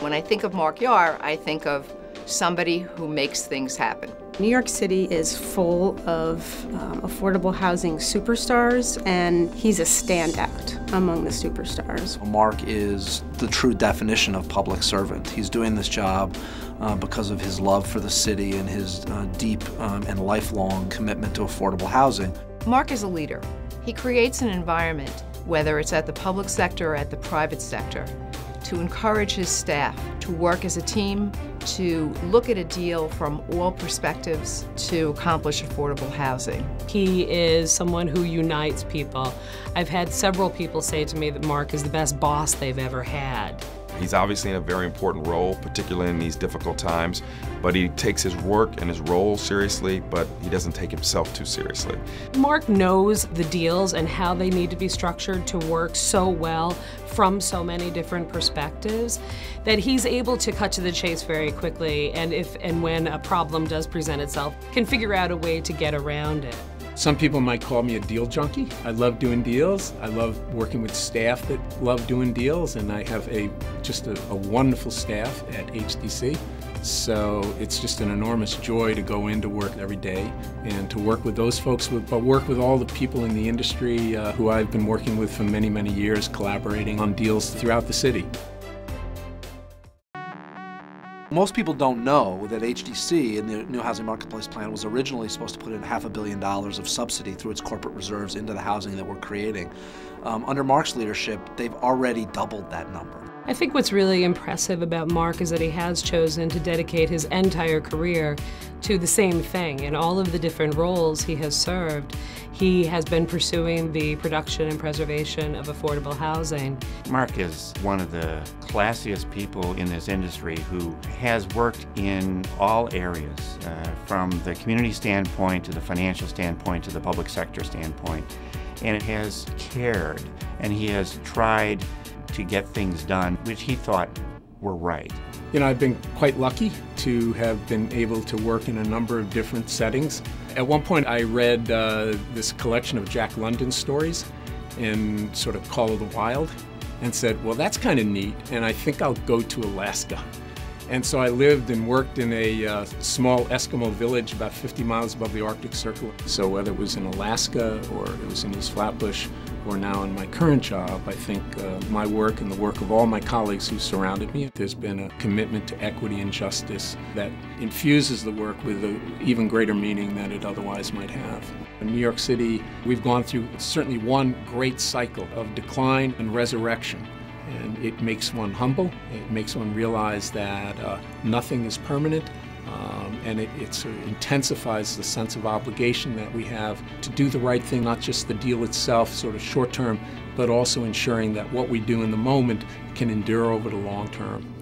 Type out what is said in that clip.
When I think of Mark Jahr, I think of somebody who makes things happen. New York City is full of affordable housing superstars, and he's a standout among the superstars. Mark is the true definition of public servant. He's doing this job because of his love for the city and his deep and lifelong commitment to affordable housing. Mark is a leader. He creates an environment, whether it's at the public sector or at the private sector, to encourage his staff to work as a team, to look at a deal from all perspectives to accomplish affordable housing. He is someone who unites people. I've had several people say to me that Mark is the best boss they've ever had. He's obviously in a very important role, particularly in these difficult times, but he takes his work and his role seriously, but he doesn't take himself too seriously. Mark knows the deals and how they need to be structured to work so well from so many different perspectives that he's able to cut to the chase very quickly, and if and when a problem does present itself, can figure out a way to get around it. Some people might call me a deal junkie. I love doing deals. I love working with staff that love doing deals, and I have just a wonderful staff at HDC. So it's just an enormous joy to go into work every day and to work with those folks, but work with all the people in the industry who I've been working with for many, many years, collaborating on deals throughout the city. Most people don't know that HDC in the New Housing Marketplace Plan was originally supposed to put in $500 million of subsidy through its corporate reserves into the housing that we're creating. Under Mark's leadership, they've already doubled that number. I think what's really impressive about Mark is that he has chosen to dedicate his entire career to the same thing. In all of the different roles he has served, he has been pursuing the production and preservation of affordable housing. Mark is one of the classiest people in this industry who has worked in all areas, from the community standpoint to the financial standpoint to the public sector standpoint, and has cared, and he has tried to get things done which he thought were right. You know, I've been quite lucky to have been able to work in a number of different settings. At one point I read this collection of Jack London stories in sort of Call of the Wild and said, well, that's kind of neat, and I think I'll go to Alaska. And so I lived and worked in a small Eskimo village about 50 miles above the Arctic Circle. So whether it was in Alaska or it was in East Flatbush or now in my current job, I think my work and the work of all my colleagues who surrounded me, there's been a commitment to equity and justice that infuses the work with an even greater meaning than it otherwise might have. In New York City, we've gone through certainly one great cycle of decline and resurrection. And it makes one humble, it makes one realize that nothing is permanent, and it sort of intensifies the sense of obligation that we have to do the right thing, not just the deal itself, sort of short term, but also ensuring that what we do in the moment can endure over the long term.